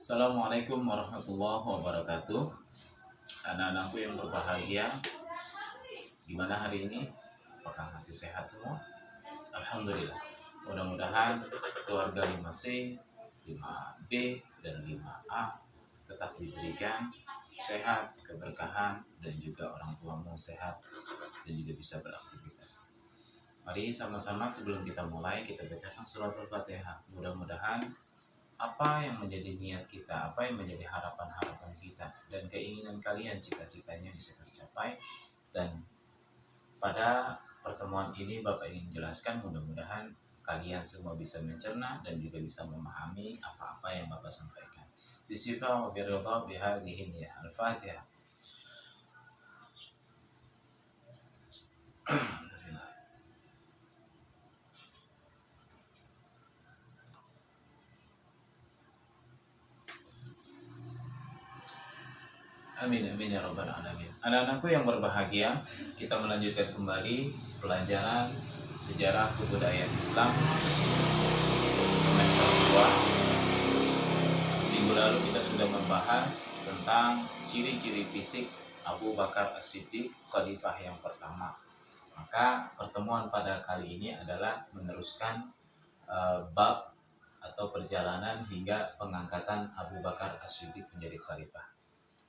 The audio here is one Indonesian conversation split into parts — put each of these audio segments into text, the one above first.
Assalamualaikum warahmatullahi wabarakatuh. Anak-anakku yang berbahagia, gimana hari ini? Apakah masih sehat semua? Alhamdulillah. Mudah-mudahan keluarga 5C, 5B, dan 5A tetap diberikan sehat, keberkahan, dan juga orang tuamu sehat dan juga bisa beraktivitas. Mari sama-sama sebelum kita mulai, kita bacakan surat Al-Fatihah. Mudah-mudahan apa yang menjadi niat kita, apa yang menjadi harapan-harapan kita, dan keinginan kalian, cita-citanya bisa tercapai. Dan pada pertemuan ini Bapak ingin jelaskan, mudah-mudahan kalian semua bisa mencerna dan juga bisa memahami apa-apa yang Bapak sampaikan. Bismillah wa biridha bihadhihi niyah. Al-Fatihah. Amin amin ya rabbal alamin. Anak-anakku yang berbahagia, kita melanjutkan kembali pelajaran sejarah kebudayaan Islam semester 2. Minggu lalu kita sudah membahas tentang ciri-ciri fisik Abu Bakar As-Siddiq, khalifah yang pertama. Maka pertemuan pada kali ini adalah meneruskan bab atau perjalanan hingga pengangkatan Abu Bakar As-Siddiq menjadi khalifah.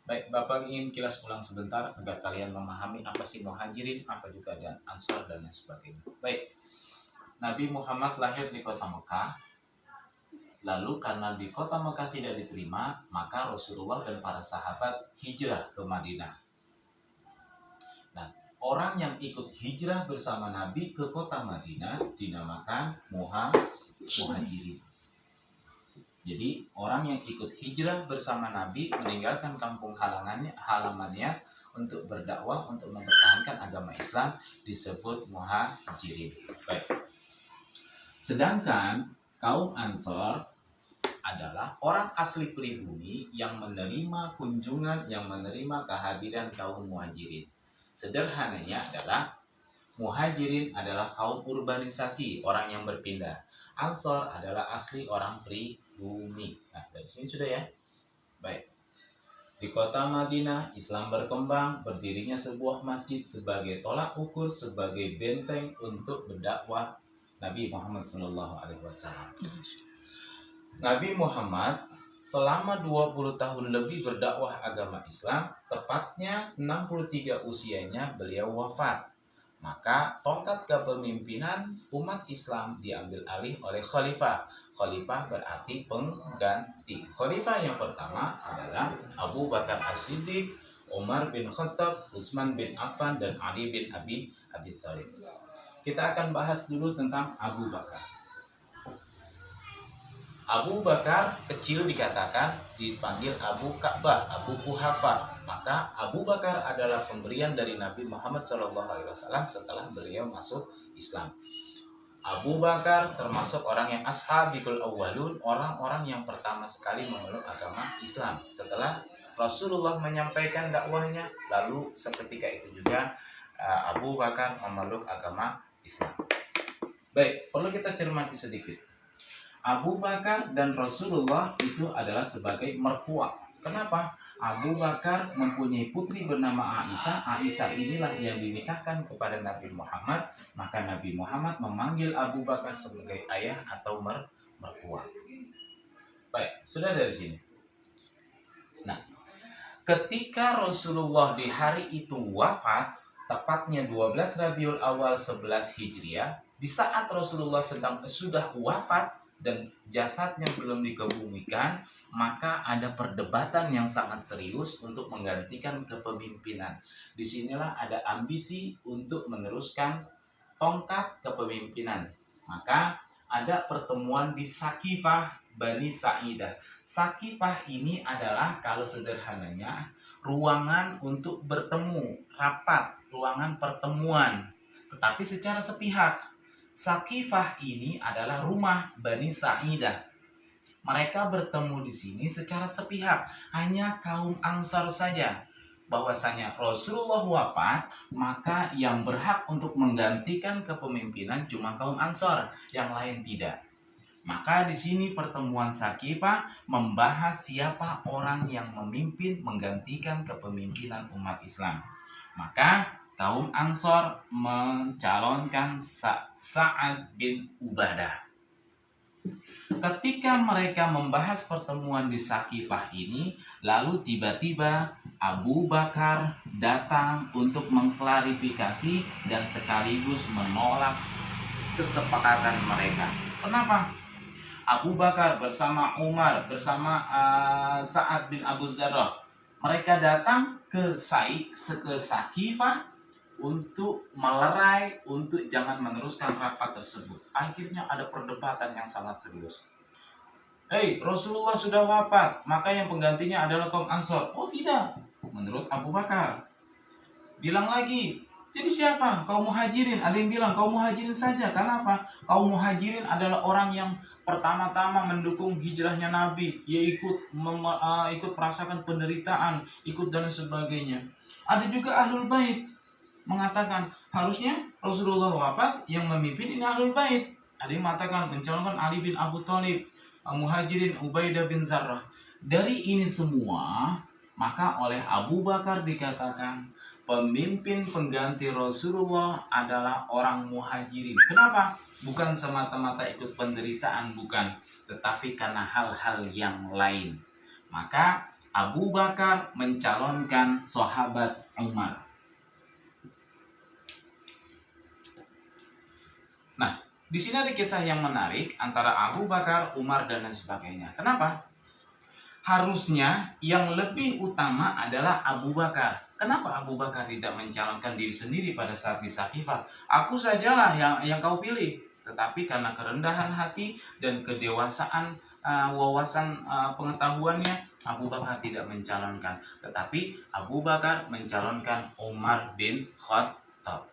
Baik, Bapak ingin kilas ulang sebentar agar kalian memahami apa sih Muhajirin, apa juga dan Ansor dan lain sebagainya. Baik, Nabi Muhammad lahir di kota Mekah. Lalu karena di kota Mekah tidak diterima, maka Rasulullah dan para sahabat hijrah ke Madinah. Nah, orang yang ikut hijrah bersama Nabi ke kota Madinah dinamakan Muhajirin. Jadi orang yang ikut hijrah bersama Nabi meninggalkan kampung halamannya untuk berdakwah, untuk mempertahankan agama Islam disebut Muhajirin. Baik. Sedangkan kaum Ansor adalah orang asli pribumi yang menerima kunjungan, yang menerima kehadiran kaum Muhajirin. Sederhananya adalah Muhajirin adalah kaum urbanisasi, orang yang berpindah. Ansor adalah asli orang pribumi. Nah, dari sini sudah ya. Baik. Di kota Madinah, Islam berkembang, berdirinya sebuah masjid sebagai tolak ukur, sebagai benteng untuk berdakwah Nabi Muhammad SAW. Nabi Muhammad selama 20 tahun lebih berdakwah agama Islam, tepatnya 63 usianya beliau wafat. Maka tongkat kepemimpinan umat Islam diambil alih oleh khalifah. Khalifah berarti pengganti. Khalifah yang pertama adalah Abu Bakar As-Siddiq, Umar bin Khattab, Utsman bin Affan, dan Ali bin Abi Thalib. Kita akan bahas dulu tentang Abu Bakar. Abu Bakar kecil dikatakan dipanggil Abu Ka'bah, Abu Kuhafa. Maka Abu Bakar adalah pemberian dari Nabi Muhammad SAW setelah beliau masuk Islam. Abu Bakar termasuk orang yang ashabikul awwalun, orang-orang yang pertama sekali memeluk agama Islam. Setelah Rasulullah menyampaikan dakwahnya, lalu seketika itu juga Abu Bakar memeluk agama Islam. Baik, perlu kita cermati sedikit. Abu Bakar dan Rasulullah itu adalah sebagai mertua. Kenapa? Abu Bakar mempunyai putri bernama Aisyah. Aisyah inilah yang dinikahkan kepada Nabi Muhammad. Maka Nabi Muhammad memanggil Abu Bakar sebagai ayah atau mertua. Baik, sudah dari sini. Nah, ketika Rasulullah di hari itu wafat, tepatnya 12 Rabiul Awal 11 Hijriah, di saat Rasulullah sudah wafat dan jasadnya belum dikebumikan, maka ada perdebatan yang sangat serius untuk menggantikan kepemimpinan. Disinilah ada ambisi untuk meneruskan tongkat kepemimpinan. Maka ada pertemuan di Sakifah Bani Sa'idah. Sakifah ini adalah kalau sederhananya ruangan untuk bertemu, rapat, ruangan pertemuan, tetapi secara sepihak. Sakifah ini adalah rumah Bani Sa'idah. Mereka bertemu di sini secara sepihak, hanya kaum Ansar saja. Bahwasanya Rasulullah wafat, maka yang berhak untuk menggantikan kepemimpinan cuma kaum Ansar, yang lain tidak. Maka di sini pertemuan Sakifah membahas siapa orang yang memimpin menggantikan kepemimpinan umat Islam. Maka kaum Ansor mencalonkan Sa'ad bin Ubadah. Ketika mereka membahas pertemuan di Sakifah ini, lalu tiba-tiba Abu Bakar datang untuk mengklarifikasi dan sekaligus menolak kesepakatan mereka. Kenapa? Abu Bakar bersama Umar bersama Sa'ad bin Abu Zarrah, mereka datang ke Sakifah untuk melerai, untuk jangan meneruskan rapat tersebut. Akhirnya ada perdebatan yang sangat serius. Rasulullah sudah wafat, maka yang penggantinya adalah kaum Ansor. Oh tidak, menurut Abu Bakar. Bilang lagi, jadi siapa? Kaum Muhajirin. Ada yang bilang kaum Muhajirin saja. Kenapa? Kaum Muhajirin adalah orang yang pertama-tama mendukung hijrahnya Nabi. Ia ikut merasakan penderitaan, ikut dan sebagainya. Ada juga Ahlul Bait mengatakan harusnya Rasulullah wafat, yang memimpin ini Ahlul Bait. Ada yang mengatakan mencalonkan Ali bin Abu Thalib, Muhajirin Ubaidah bin Zarrah. Dari ini semua, maka oleh Abu Bakar dikatakan pemimpin pengganti Rasulullah adalah orang Muhajirin. Kenapa? Bukan semata-mata ikut penderitaan, bukan, tetapi karena hal-hal yang lain. Maka Abu Bakar mencalonkan sahabat Umar. Nah, di sini ada kisah yang menarik antara Abu Bakar, Umar, dan lain sebagainya. Kenapa? Harusnya yang lebih utama adalah Abu Bakar. Kenapa Abu Bakar tidak mencalonkan diri sendiri pada saat di Sakifah? Aku sajalah yang kau pilih. Tetapi karena kerendahan hati dan kedewasaan wawasan pengetahuannya, Abu Bakar tidak mencalonkan. Tetapi Abu Bakar mencalonkan Umar bin Khattab.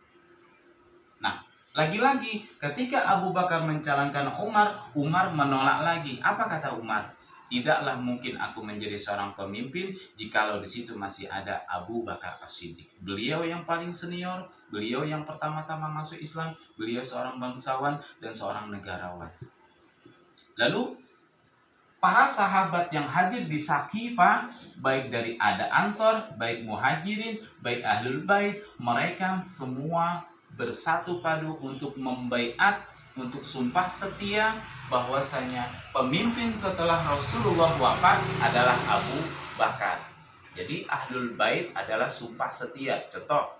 Nah, lagi-lagi ketika Abu Bakar mencalonkan Umar, Umar menolak lagi. Apa kata Umar? Tidaklah mungkin aku menjadi seorang pemimpin jikalau di situ masih ada Abu Bakar As-Siddiq. Beliau yang paling senior, beliau yang pertama-tama masuk Islam, beliau seorang bangsawan dan seorang negarawan. Lalu para sahabat yang hadir di Sakifah, baik dari ada Ansor, baik Muhajirin, baik Ahlul Bait, mereka semua bersatu padu untuk membaiat, untuk sumpah setia bahwasanya pemimpin setelah Rasulullah wafat adalah Abu Bakar. Jadi Ahlul Bait adalah sumpah setia. Contoh,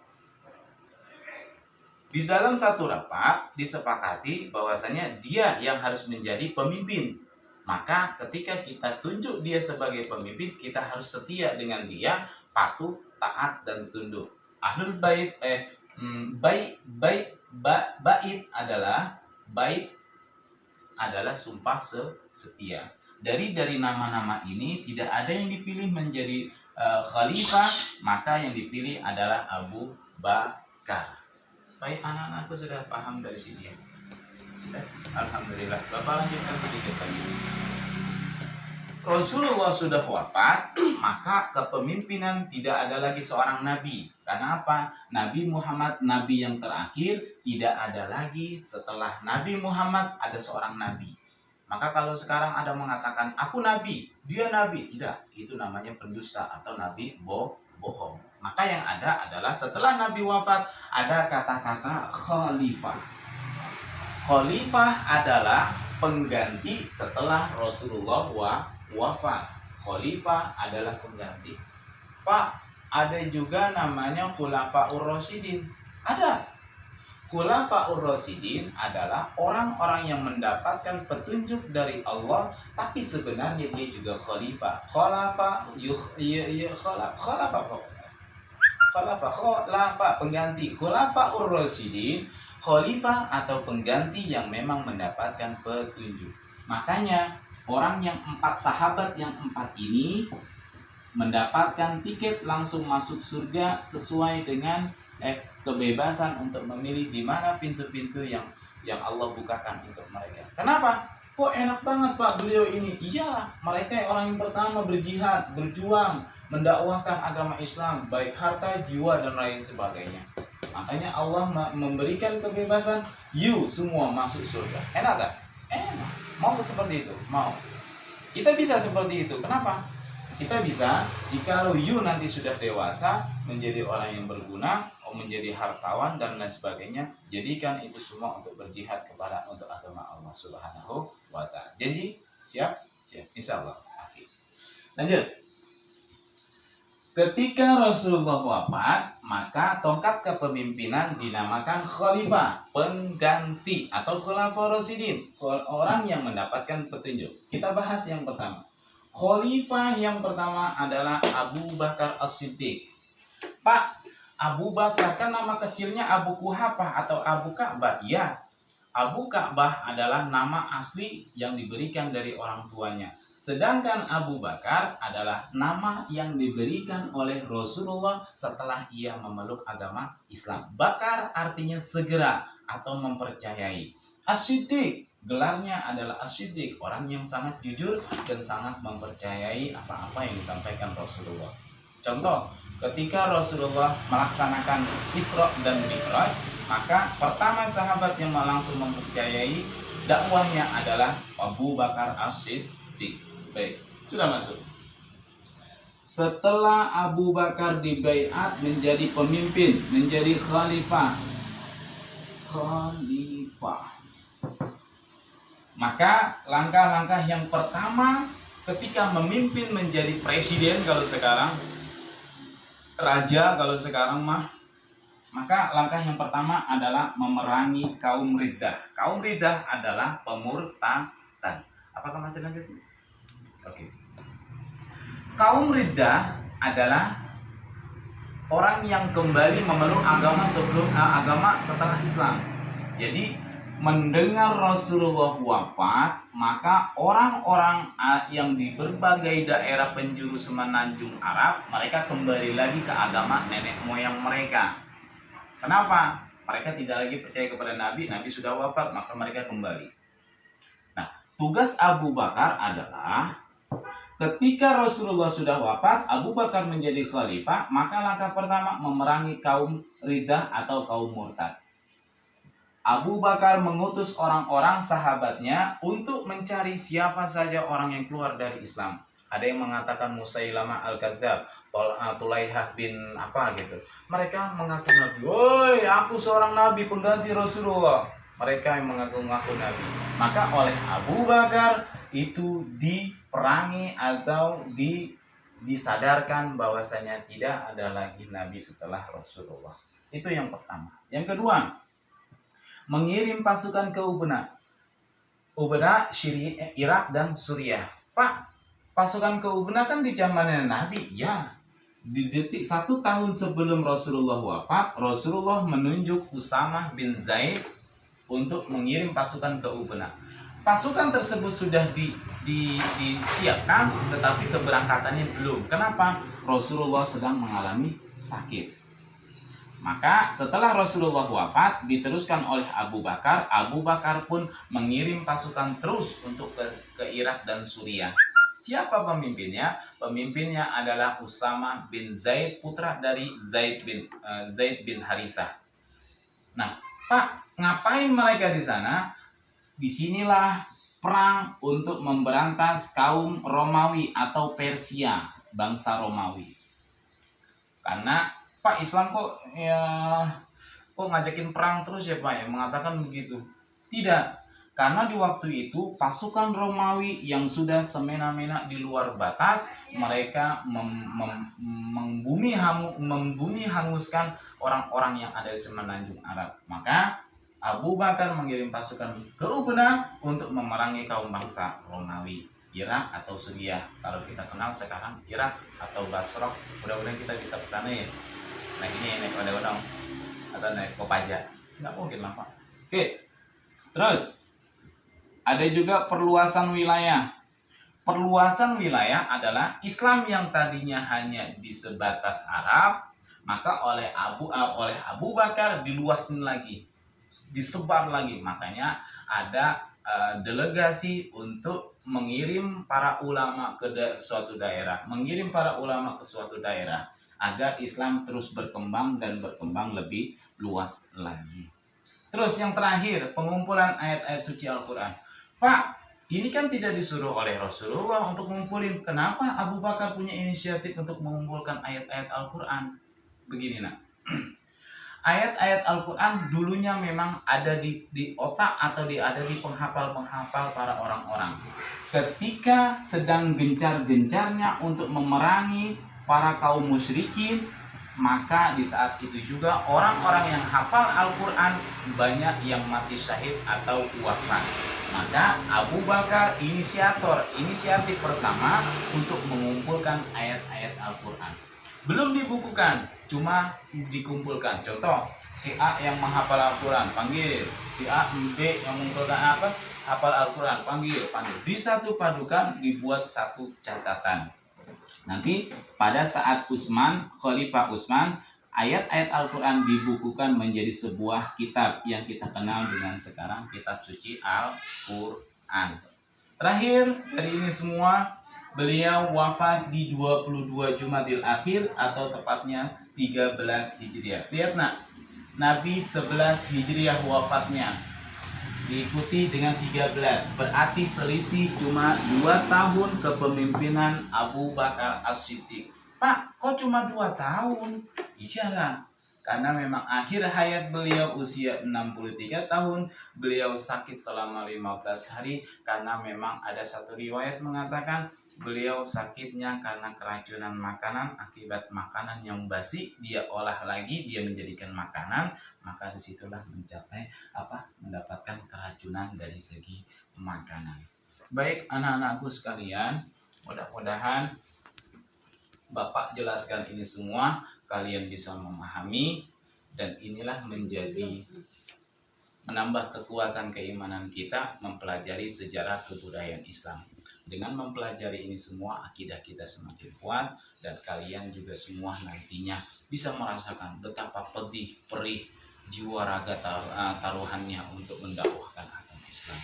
di dalam satu rapat disepakati bahwasanya dia yang harus menjadi pemimpin. Maka ketika kita tunjuk dia sebagai pemimpin, kita harus setia dengan dia, patuh, taat, dan tunduk. Ahlul Bait Bait adalah sumpah setia. Dari nama-nama ini tidak ada yang dipilih menjadi khalifah, maka yang dipilih adalah Abu Bakar. Baik, anak-anakku sudah paham dari sini ya? Sudah? Alhamdulillah. Bapak lanjutkan sedikit lagi. Rasulullah sudah wafat, maka kepemimpinan tidak ada lagi seorang nabi. Karena apa? Nabi Muhammad, nabi yang terakhir, tidak ada lagi setelah Nabi Muhammad ada seorang nabi. Maka kalau sekarang ada mengatakan aku nabi, dia nabi, tidak. Itu namanya pendusta atau nabi bohong. Maka yang ada adalah setelah Nabi wafat ada kata-kata khalifah. Khalifah adalah pengganti setelah Rasulullah wafat. Khalifah adalah pengganti. Pak, ada juga namanya Khulafaur Rasyidin. Ada. Khulafaur Rasyidin adalah orang-orang yang mendapatkan petunjuk dari Allah, tapi sebenarnya dia juga khalifah. Khalafah pengganti. Khulafaur Rasyidin, khalifah atau pengganti yang memang mendapatkan petunjuk. Makanya orang yang 4 sahabat yang 4 ini mendapatkan tiket langsung masuk surga sesuai dengan kebebasan untuk memilih di mana pintu-pintu yang Allah bukakan untuk mereka. Kenapa? Kok enak banget Pak beliau ini? Iyalah, mereka orang yang pertama berjihad, berjuang, mendakwahkan agama Islam, baik harta, jiwa, dan lain sebagainya. Makanya Allah memberikan kebebasan, you semua masuk surga. Enak gak? Enak. Mau seperti itu? Mau. Kita bisa seperti itu. Kenapa? Kita bisa jika you nanti sudah dewasa, menjadi orang yang berguna, menjadi hartawan dan lain sebagainya, jadikan itu semua untuk berjihad untuk agama Allah Subhanahu wa Ta'ala. Janji? Siap? Siap. Insyaallah. Oke. Lanjut. Ketika Rasulullah wafat, maka tongkat kepemimpinan dinamakan khalifah, pengganti atau khulafaur rasyidin, orang yang mendapatkan petunjuk. Kita bahas yang pertama. Khalifah yang pertama adalah Abu Bakar As-Siddiq. Pak, Abu Bakar kan nama kecilnya Abu Kuhafah atau Abu Ka'bah. Ya, Abu Ka'bah adalah nama asli yang diberikan dari orang tuanya. Sedangkan Abu Bakar adalah nama yang diberikan oleh Rasulullah setelah ia memeluk agama Islam. Bakar artinya segera atau mempercayai. As-Siddiq, gelarnya adalah As-Siddiq, orang yang sangat jujur dan sangat mempercayai apa-apa yang disampaikan Rasulullah. Contoh, ketika Rasulullah melaksanakan Isra dan Mi'raj, maka pertama sahabat yang langsung mempercayai dakwahnya adalah Abu Bakar As-Siddiq. Baik, sudah masuk. Setelah Abu Bakar dibaiat menjadi pemimpin, menjadi khalifah. Maka langkah-langkah yang pertama ketika memimpin menjadi presiden, kalau sekarang raja, kalau sekarang maka langkah yang pertama adalah memerangi kaum Riddah. Kaum Riddah adalah pemurtadan. Apakah masih lanjut? Oke. Kaum Riddah adalah orang yang kembali memeluk agama setelah Islam. Jadi mendengar Rasulullah wafat, maka orang-orang yang di berbagai daerah penjuru semenanjung Arab, mereka kembali lagi ke agama nenek moyang mereka. Kenapa? Mereka tidak lagi percaya kepada Nabi sudah wafat, maka mereka kembali. Nah, tugas Abu Bakar adalah ketika Rasulullah sudah wafat, Abu Bakar menjadi khalifah, maka langkah pertama memerangi kaum Riddah atau kaum murtad. Abu Bakar mengutus orang-orang sahabatnya untuk mencari siapa saja orang yang keluar dari Islam. Ada yang mengatakan Musailamah Al-Kadzdzab, Tulaihah bin apa gitu. Mereka mengaku Nabi. Woi, aku seorang Nabi pengganti Rasulullah. Mereka yang mengaku-ngaku Nabi. Maka oleh Abu Bakar itu diperangi atau disadarkan bahwasanya tidak ada lagi Nabi setelah Rasulullah. Itu yang pertama. Yang kedua, mengirim pasukan ke Ubna, Irak dan Suriah. Pak, pasukan ke Ubna kan di zamannya Nabi. Ya, di detik 1 tahun sebelum Rasulullah wafat, Rasulullah menunjuk Usamah bin Zaid untuk mengirim pasukan ke Ubna. Pasukan tersebut sudah disiapkan, tetapi keberangkatannya belum. Kenapa? Rasulullah sedang mengalami sakit. Maka setelah Rasulullah wafat, diteruskan oleh Abu Bakar. Abu Bakar pun mengirim pasukan terus untuk ke Irak dan Suriah. Siapa pemimpinnya? Pemimpinnya adalah Usamah bin Zaid, putra dari Zaid bin Harithah. Nah, Pak, ngapain mereka di sana? Disinilah perang untuk memberantas kaum Romawi atau Persia, bangsa Romawi. Karena Pak, Islam kok ngajakin perang terus ya Pak ya, mengatakan begitu. Tidak, karena di waktu itu pasukan Romawi yang sudah semena-mena di luar batas, mereka membumi hanguskan orang-orang yang ada di semenanjung Arab. Maka Abu Bakar mengirim pasukan ke Ubna untuk memerangi kaum bangsa Romawi, Irak atau Suriah. Kalau kita kenal sekarang Irak atau Basrah, mudah-mudahan kita bisa ke sana ya. Nah ini naik odong-odong atau naik Kopaja, nggak mungkin lah Pak. Oke, terus ada juga perluasan wilayah. Perluasan wilayah adalah Islam yang tadinya hanya di sebatas Arab, maka oleh Abu Bakar diluasin lagi, disebar lagi. Makanya ada delegasi untuk mengirim para ulama ke suatu daerah, agar Islam terus berkembang dan berkembang lebih luas lagi. Terus yang terakhir, pengumpulan ayat-ayat suci Al-Quran. Pak, Ini kan tidak disuruh oleh Rasulullah untuk mengumpulin. Kenapa Abu Bakar punya inisiatif untuk mengumpulkan ayat-ayat Al-Quran? Begini nak, ayat-ayat Al-Quran dulunya memang ada di otak atau ada di penghafal-penghafal para orang-orang. Ketika sedang gencar-gencarnya untuk memerangi para kaum musyrikin, maka di saat itu juga orang-orang yang hafal Al-Quran banyak yang mati syahid atau wafat. Maka Abu Bakar inisiatif pertama untuk mengumpulkan ayat-ayat Al-Quran. Belum dibukukan, cuma dikumpulkan. Contoh, si A yang menghafal Al-Quran, panggil. Si A, B yang mengumpulkan hafal Al-Quran, panggil. Disatu padukan, dibuat satu catatan. Nanti pada saat Khalifah Utsman, ayat-ayat Al-Quran dibukukan menjadi sebuah kitab yang kita kenal dengan sekarang kitab suci Al-Quran. Terakhir dari ini semua, beliau wafat di 22 Jumadil Akhir atau tepatnya 13 Hijriah. Lihat nak, Nabi 11 Hijriah wafatnya, diikuti dengan 13, berarti selisih cuma 2 tahun kepemimpinan Abu Bakar As-Siddiq. Pak, kok cuma 2 tahun? Iyalah, karena memang akhir hayat beliau usia 63 tahun, beliau sakit selama 15 hari, karena memang ada satu riwayat mengatakan beliau sakitnya karena keracunan makanan akibat makanan yang basi, dia olah lagi, dia menjadikan makanan, maka disitulah mendapatkan keracunan dari segi makanan. Baik anak-anakku sekalian, mudah-mudahan Bapak jelaskan ini semua, kalian bisa memahami, dan inilah menambah kekuatan keimanan kita mempelajari sejarah kebudayaan Islam. Dengan mempelajari ini semua, akidah kita semakin kuat, dan kalian juga semua nantinya bisa merasakan betapa pedih, perih jiwa raga taruhannya untuk mendakwahkan agama Islam.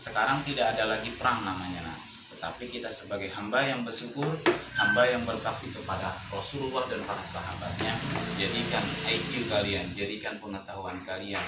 Sekarang tidak ada lagi perang namanya, tetapi kita sebagai hamba yang bersyukur, hamba yang berbakti kepada Rasulullah dan para sahabatnya, jadikan IQ kalian, jadikan pengetahuan kalian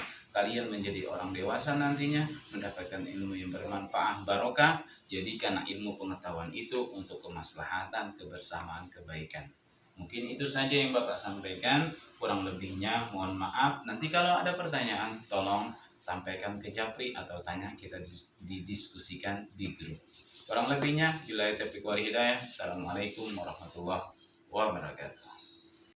menjadi orang dewasa nantinya, mendapatkan ilmu yang bermanfaat, barokah. Jadikan ilmu pengetahuan itu untuk kemaslahatan, kebersamaan, kebaikan. Mungkin itu saja yang Bapak sampaikan, kurang lebihnya mohon maaf. Nanti kalau ada pertanyaan, tolong sampaikan ke Japri atau tanya, kita didiskusikan di grup. Kurang lebihnya, billahi taufiq wal hidayah. Assalamualaikum warahmatullahi wabarakatuh.